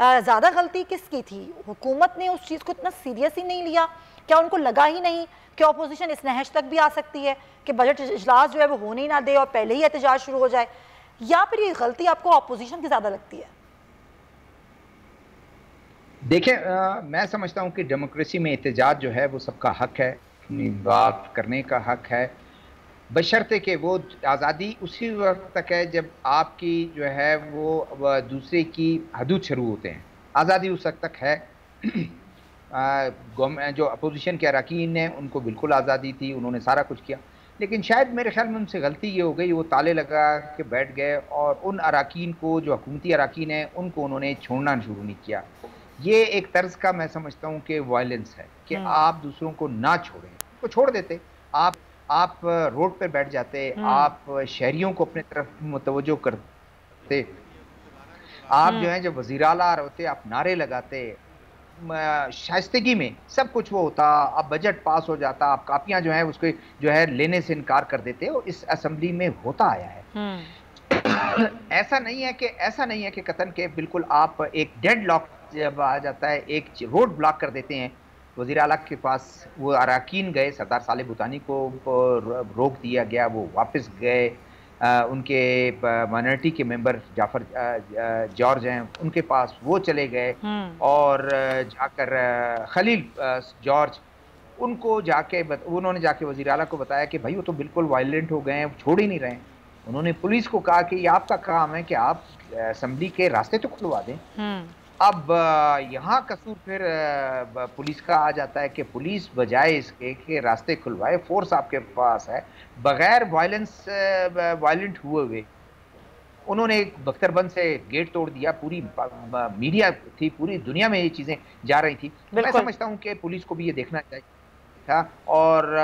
ज़्यादा गलती किसकी थी? हुकूमत ने उस चीज़ को इतना सीरियस ही नहीं लिया? क्या उनको लगा ही नहीं कि अपोजिशन इस नहज तक भी आ सकती है कि बजट इजलास जो है वो होने ही ना दे और पहले ही एहतजाज शुरू हो जाए? या फिर ये गलती आपको अपोजिशन की ज़्यादा लगती है? देखिए, मैं समझता हूँ कि डेमोक्रेसी में एहतजाज जो है वो सबका हक है, अपनी बात करने का हक है, बशर्ते कि वो आज़ादी उसी वक्त तक है जब आपकी जो है वो दूसरे की हदूद शुरू होते हैं। आज़ादी उस वक्त तक है। गवर्नमेंट जो अपोजिशन के अरकान हैं उनको बिल्कुल आज़ादी थी, उन्होंने सारा कुछ किया, लेकिन शायद मेरे ख्याल में उनसे गलती ये हो गई, वो ताले लगा के बैठ गए और उन अरकान को, जो हुकूमती अरकान हैं, उनको उन्होंने छोड़ना शुरू नहीं किया। ये एक तर्ज का मैं समझता हूँ कि वायलेंस है कि आप दूसरों को ना छोड़ें, उनको छोड़ देते, आप रोड पे बैठ जाते, आप शहरियों को अपने तरफ मुतवज्जो करते, आप जो है जब वज़ीर आला होते आप नारे लगाते, शाइस्तगी में सब कुछ वो होता, अब बजट पास हो जाता, आप कापियां जो है उसके जो है लेने से इनकार कर देते हो। इस असेंबली में होता आया है। ऐसा नहीं है कि कतन के बिल्कुल आप एक डेड लॉक जब आ जाता है, एक रोड ब्लॉक कर देते हैं। वज़ीर आला के पास वो अरकान गए, सरदार सालिह भूतानी को रोक दिया गया, वो वापस गए, उनके माइनॉरिटी के मेंबर जाफर जॉर्ज हैं, उनके पास वो चले गए और जाकर खलील जॉर्ज, उनको जाके उन्होंने जाके वज़ीर आला को बताया कि भाई वो तो बिल्कुल वायलेंट हो गए हैं, छोड़ ही नहीं रहे हैं। उन्होंने पुलिस को कहा कि ये आपका काम है कि आप असेंबली के रास्ते तो खुलवा दें। अब यहाँ कसूर फिर पुलिस का आ जाता है कि पुलिस बजाय इसके कि रास्ते खुलवाए, फोर्स आपके पास है, बगैर वायलेंट हुए उन्होंने एक बख्तरबंद से गेट तोड़ दिया। पूरी मीडिया थी, पूरी दुनिया में ये चीजें जा रही थी। मैं समझता हूँ कि पुलिस को भी ये देखना चाहिए था और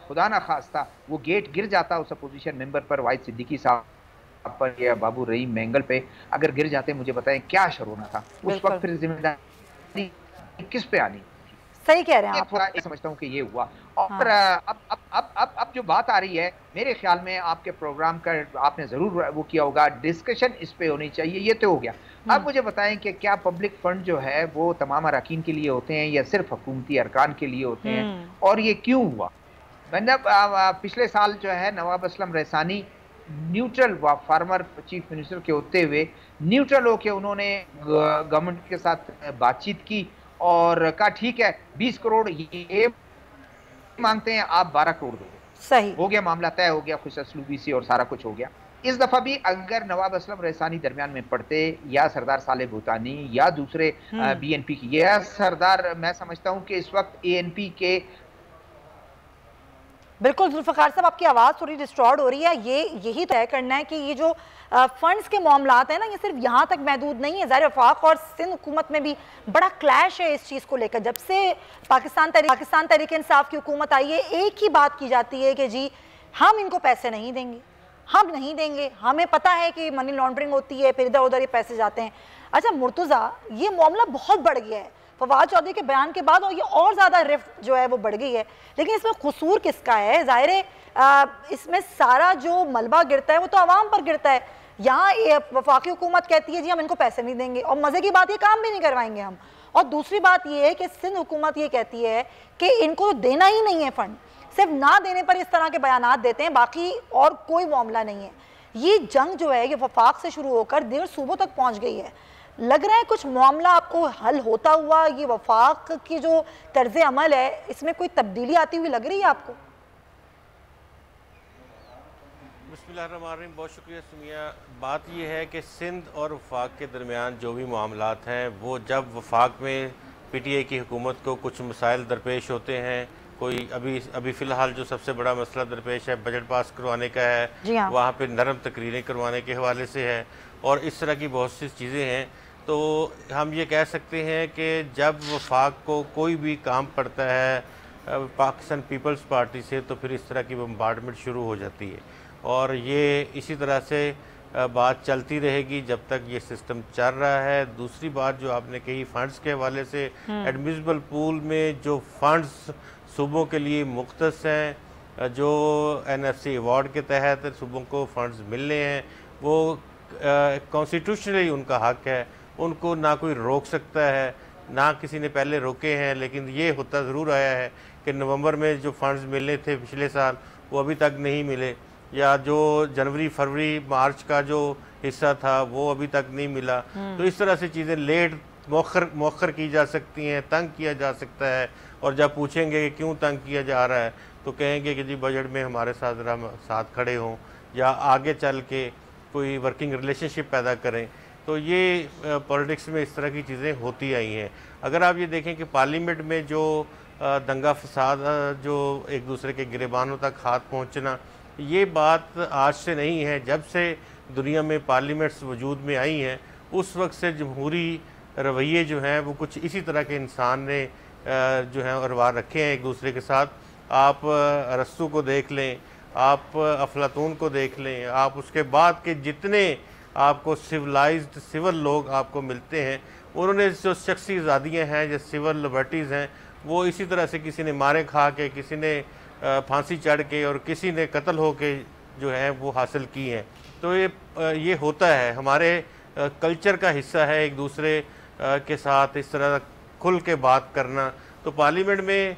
खुदा ना खास्ता वो गेट गिर जाता उस अपोजिशन मेंबर पर, वाहिद सिद्दीकी साहब पर या बाबू रहीम मैंगल पे अगर गिर जाते, मुझे बताएं क्या असर होना था उस वक्त। फिर जिम्मेदारी किस पे आनी? सही कह रहे हैं आप। थोड़ा समझता हूँ कि ये हुआ। और अब जो बात आ रही है, मेरे ख्याल में आपके प्रोग्राम का आपने जरूर वो किया होगा, डिस्कशन इस पे होनी चाहिए। ये तो हो गया। अब मुझे बताएं कि क्या पब्लिक फंड जो है वो तमाम अरकान के लिए होते हैं या सिर्फ हुकूमती अरकान के लिए होते हैं, और ये क्यों हुआ? मैंने पिछले साल जो है Nawab Aslam Raisani neutral former chief minister के होते हुए न्यूट्रल होके उन्होंने गवर्नमेंट के साथ बातचीत की और कहा ठीक है 20 करोड़ ये मांगते हैं, आप 12 करोड़ दो। सही हो गया, मामला तय हो गया, खुशअस्लूबी से और सारा कुछ हो गया। इस दफा भी अगर नवाब असलम रहसानी दरमियान में पड़ते या सरदार सालिह भूतानी या दूसरे बीएनपी की या सरदार, मैं समझता हूं कि इस वक्त एएनपी के। बिल्कुल जुल्फकार साहब, आपकी आवाज़ थोड़ी डिस्टॉर्ट हो रही है। यही तय करना है कि ये जो फंड्स के मामलात हैं ना, ये सिर्फ यहाँ तक महदूद नहीं है। ज़ाहिर वफाक और सिंध हुकूमत में भी बड़ा क्लैश है इस चीज़ को लेकर। जब से पाकिस्तान तहरीक इंसाफ की हुकूमत आई है, एक ही बात की जाती है कि जी हम इनको पैसे नहीं देंगे, हम नहीं देंगे, हमें पता है कि मनी लॉन्ड्रिंग होती है, फिर इधर उधर ये पैसे जाते हैं। अच्छा मुर्तज़ा, ये मामला बहुत बढ़ गया है फवाद चौधरी के बयान के बाद, और ये और ज़्यादा रिफ्ट जो है वो बढ़ गई है। लेकिन इसमें कसूर किसका है? ज़ाहिर है इसमें सारा जो मलबा गिरता है वो तो आवाम पर गिरता है। यहाँ वफाकी हुकूमत कहती है जी हम इनको पैसे नहीं देंगे, और मज़े की बात ये काम भी नहीं करवाएंगे हम। और दूसरी बात ये है कि सिंध हुकूमत ये कहती है कि इनको देना ही नहीं है फ़ंड, सिर्फ ना देने पर इस तरह के बयानात देते हैं, बाकी और कोई मामला नहीं है। ये जंग जो है ये वफाक से शुरू होकर 1.5 सूबों तक पहुँच गई है। लग रहा है कुछ मामला आपको हल होता हुआ, ये वफाक की जो तर्ज अमल है इसमें कोई तब्दीली आती हुई लग रही है आपको? बिस्मिल्लाहिर्रहमानिर्रहीम, बहुत शुक्रिया सुमिया। बात यह है कि सिंध और वफाक के दरमियान जो भी मामलात हैं, वो जब वफाक में पीटीआई की हुकूमत को कुछ मसाइल दरपेश होते हैं, कोई अभी फ़िलहाल जो सबसे बड़ा मसला दरपेश है बजट पास करवाने का है, वहाँ पे नरम तकरीरें करवाने के हवाले से है, और इस तरह की बहुत सी चीज़ें हैं। तो हम ये कह सकते हैं कि जब वफाक को कोई भी काम पड़ता है पाकिस्तान पीपल्स पार्टी से, तो फिर इस तरह की बम्बार्डमेंट शुरू हो जाती है, और ये इसी तरह से बात चलती रहेगी जब तक ये सिस्टम चल रहा है। दूसरी बात जो आपने कही फ़ंड्स के हवाले से, एडमिसिबल पूल में जो फ़ंड्स सूबों के लिए मुख्तस हैं, जो NFC अवार्ड के तहत सूबों को फ़ंड्स मिलने हैं, वो कॉन्स्टिट्यूशनली उनका हक है, उनको ना कोई रोक सकता है, ना किसी ने पहले रोके हैं। लेकिन ये होता ज़रूर आया है कि नवंबर में जो फंड्स मिलने थे पिछले साल वो अभी तक नहीं मिले, या जो जनवरी फरवरी मार्च का जो हिस्सा था वो अभी तक नहीं मिला। तो इस तरह से चीज़ें लेट मौखर की जा सकती हैं, तंग किया जा सकता है। और जब पूछेंगे कि क्यों तंग किया जा रहा है तो कहेंगे कि जी बजट में हमारे साथ ज़रा साथ खड़े हों या आगे चल के कोई वर्किंग रिलेशनशिप पैदा करें। तो ये पॉलिटिक्स में इस तरह की चीज़ें होती आई हैं। अगर आप ये देखें कि पार्लियामेंट में जो दंगा फसाद, जो एक दूसरे के गिरेबानों तक हाथ पहुंचना, ये बात आज से नहीं है। जब से दुनिया में पार्लियामेंट्स वजूद में आई हैं उस वक्त से जमहूरी रवैये जो हैं वो कुछ इसी तरह के इंसान ने जो है अरवार रखे हैं एक दूसरे के साथ। आप अरस्तू को देख लें, आप अफलातून को देख लें, आप उसके बाद के जितने आपको सिविलाइज्ड सिविल लोग आपको मिलते हैं, उन्होंने जो शख्सी आज़ादियाँ हैं, जो सिविल लिबर्टीज़ हैं, वो इसी तरह से किसी ने मारे खा के, किसी ने फांसी चढ़ के और किसी ने कत्ल हो के जो है वो हासिल की हैं। तो ये होता है, हमारे कल्चर का हिस्सा है एक दूसरे के साथ इस तरह खुल के बात करना। तो पार्लियामेंट में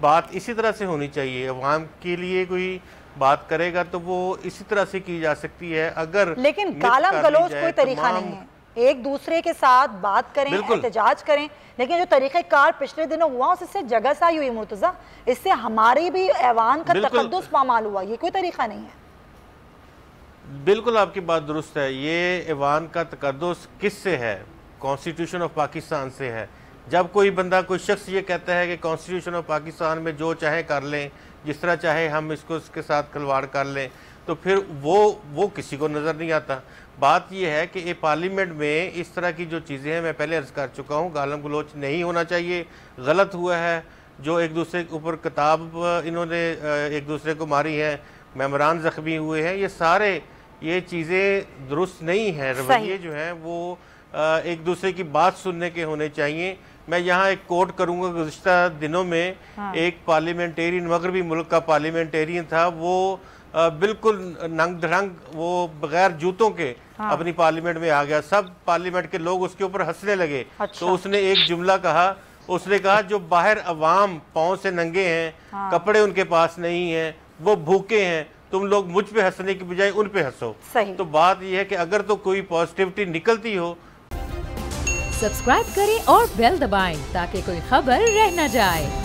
बात इसी तरह से होनी चाहिए। अवाम के लिए कोई बात करेगा तो वो इसी तरह से की जा सकती है। अगर लेकिन गालम गलोच कोई तरीका नहीं है, एक दूसरे के साथ बात करें, एहतजाज करें, लेकिन जो तरीक़ेकार पिछले दिनों हुआ उससे जगह साई हुई मुर्तज़ा, इससे हमारी भी ऐवान का तकद्दुस पामाल हुआ। ये कोई तरीका नहीं है। बिल्कुल आपकी बात दुरुस्त है। ये ऐवान का तकद्दुस किससे है? कॉन्स्टिट्यूशन ऑफ पाकिस्तान से है। जब कोई बंदा, कोई शख्स ये कहता है कि कॉन्स्टिट्यूशन ऑफ पाकिस्तान में जो चाहे कर लें, जिस तरह चाहे हम इसको इसके साथ खिलवाड़ कर लें, तो फिर वो किसी को नज़र नहीं आता। बात यह है कि ये पार्लियामेंट में इस तरह की जो चीज़ें हैं, मैं पहले अर्ज़ कर चुका हूँ, गालम गलोच नहीं होना चाहिए। गलत हुआ है जो एक दूसरे के ऊपर किताब इन्होंने एक दूसरे को मारी है, मेमोरान ज़ख्मी हुए हैं, ये सारे ये चीज़ें दुरुस्त नहीं हैं। रवैये जो हैं वो एक दूसरे की बात सुनने के होने चाहिए। मैं यहाँ एक कोट करूँगा, गुज़िश्ता दिनों में एक पार्लियामेंटेरियन, मगरबी मुल्क का पार्लियामेंटेरियन था, वो बिल्कुल नंग धड़ंग, वो बगैर जूतों के अपनी पार्लियामेंट में आ गया। सब पार्लियामेंट के लोग उसके ऊपर हंसने लगे। तो उसने एक जुमला कहा, उसने कहा जो बाहर अवाम पाँव से नंगे हैं, कपड़े उनके पास नहीं हैं, वो भूखे हैं, तुम लोग मुझ पे हंसने की बजाय उन पे हंसो। तो बात यह है कि अगर तो कोई पॉजिटिविटी निकलती हो। सब्सक्राइब करें और बेल दबाएं ताकि कोई खबर रह न जाए।